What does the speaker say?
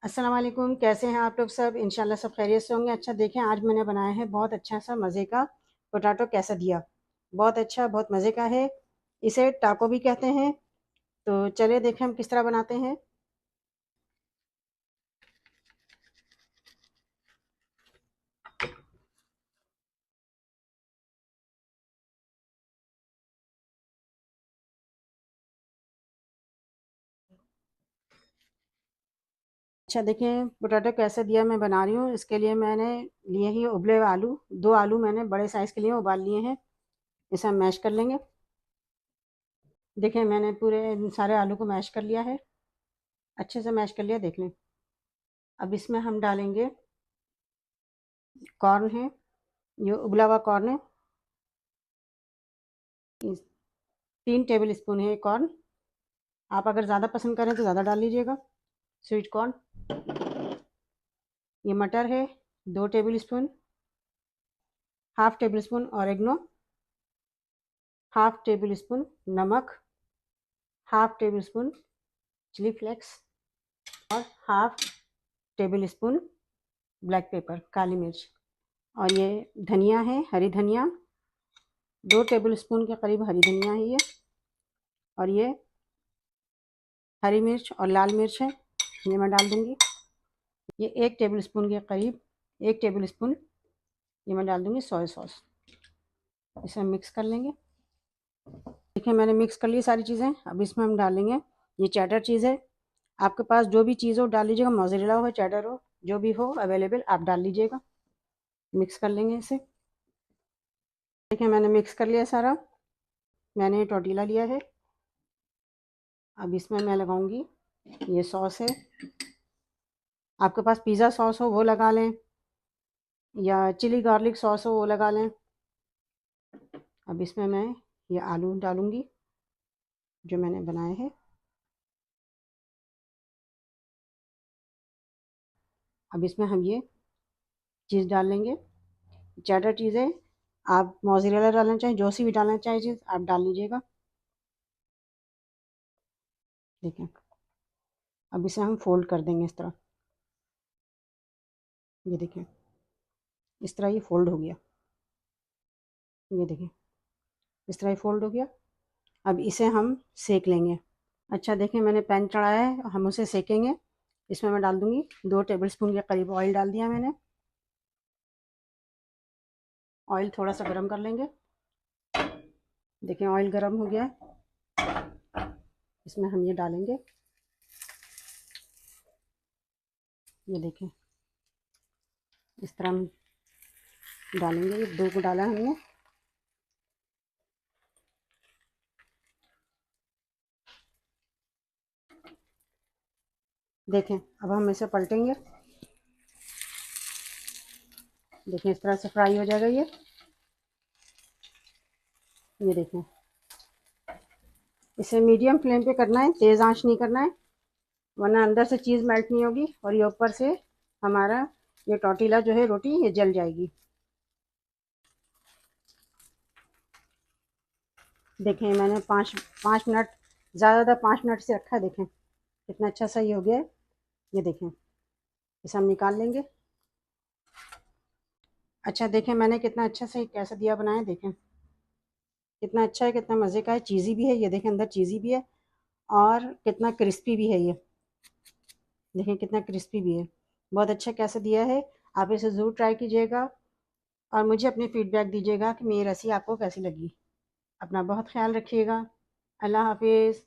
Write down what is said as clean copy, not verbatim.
अस्सलाम वालेकुम, कैसे हैं आप लोग सब? इंशाल्लाह सब खैरियत से होंगे। अच्छा देखें, आज मैंने बनाया है बहुत अच्छा सा मज़े का पोटैटो कैसाडिया। बहुत अच्छा, बहुत मज़े का है। इसे टाको भी कहते हैं। तो चलिए देखें हम किस तरह बनाते हैं। अच्छा देखें, पोटैटो कैसाडिया मैं बना रही हूँ। इसके लिए मैंने लिए ही उबले हुए आलू, 2 आलू मैंने बड़े साइज़ के लिए उबाल लिए हैं। इसे हम मैश कर लेंगे। देखें मैंने पूरे सारे आलू को मैश कर लिया है, अच्छे से मैश कर लिया, देख लें। अब इसमें हम डालेंगे कॉर्न है, ये उबला हुआ कॉर्न है। 3 टेबल स्पून है कॉर्न। आप अगर ज़्यादा पसंद करें तो ज़्यादा डाल लीजिएगा। स्वीट कॉर्न, ये मटर है 2 tablespoon. Half tablespoon oregano, half tablespoon नमक, half tablespoon chilli flakes और half tablespoon black pepper, काली मिर्च। और ये धनिया है, हरी धनिया, 2 टेबल स्पून के करीब हरी धनिया है ये। और ये हरी मिर्च और लाल मिर्च है, ये मैं डाल दूँगी। ये 1 टेबल स्पून के करीब, 1 टेबल स्पून ये मैं डाल दूँगी सोया सॉस। इसे हम मिक्स कर लेंगे। देखिए मैंने मिक्स कर ली सारी चीज़ें। अब इसमें हम डालेंगे ये चेडर चीज़ है। आपके पास जो भी चीज़ हो डाल लीजिएगा, मोज़रेला हो, चेडर हो, जो भी हो अवेलेबल आप डाल लीजिएगा। मिक्स कर लेंगे इसे। देखिए मैंने मिक्स कर लिया सारा। मैंने टॉर्टिला लिया है। अब इसमें मैं लगाऊंगी ये सॉस है। आपके पास पिज़्ज़ा सॉस हो वो लगा लें, या चिली गार्लिक सॉस हो वो लगा लें। अब इसमें मैं ये आलू डालूंगी जो मैंने बनाए हैं। अब इसमें हम ये चीज़ डाल लेंगे, चेडर चीज़ है। आप मोज़रेला डालना चाहें, जो सी भी डालना चाहें चीज़ आप डाल लीजिएगा। देखें अब इसे हम फोल्ड कर देंगे इस तरह। ये देखें इस तरह ये फोल्ड हो गया। ये देखें इस तरह ये फोल्ड हो गया। अब इसे हम सेक लेंगे। अच्छा देखें मैंने पैन चढ़ाया है, हम उसे सेकेंगे। इसमें मैं डाल दूँगी 2 टेबल स्पून के करीब ऑयल डाल दिया मैंने। ऑयल थोड़ा सा गर्म कर लेंगे। देखें ऑयल गर्म हो गया है। इसमें हम ये डालेंगे, ये देखें इस तरह हम डालेंगे। ये 2 को डाला हमने। देखें अब हम इसे पलटेंगे। देखें इस तरह से फ्राई हो जाएगा ये। ये देखें इसे मीडियम फ्लेम पे करना है, तेज़ आंच नहीं करना है, वरना अंदर से चीज़ मेल्ट नहीं होगी और ये ऊपर से हमारा ये टॉर्टिला जो है रोटी ये जल जाएगी। देखें मैंने 5 मिनट, ज़्यादा 5 मिनट से रखा है। देखें कितना अच्छा सा ये हो गया है। ये देखें इसे हम निकाल लेंगे। अच्छा देखें मैंने कितना अच्छा सा कैसाडिया बनाया। देखें कितना अच्छा है, कितना मज़े का है, चीज़ी भी है। ये देखें अंदर चीज़ी भी है और कितना क्रिस्पी भी है ये। देखें कितना क्रिस्पी भी है, बहुत अच्छा कैसाडिया है। आप इसे ज़रूर ट्राई कीजिएगा और मुझे अपनी फ़ीडबैक दीजिएगा कि मेरी रेसिपी आपको कैसी लगी। अपना बहुत ख्याल रखिएगा। अल्लाह हाफिज़।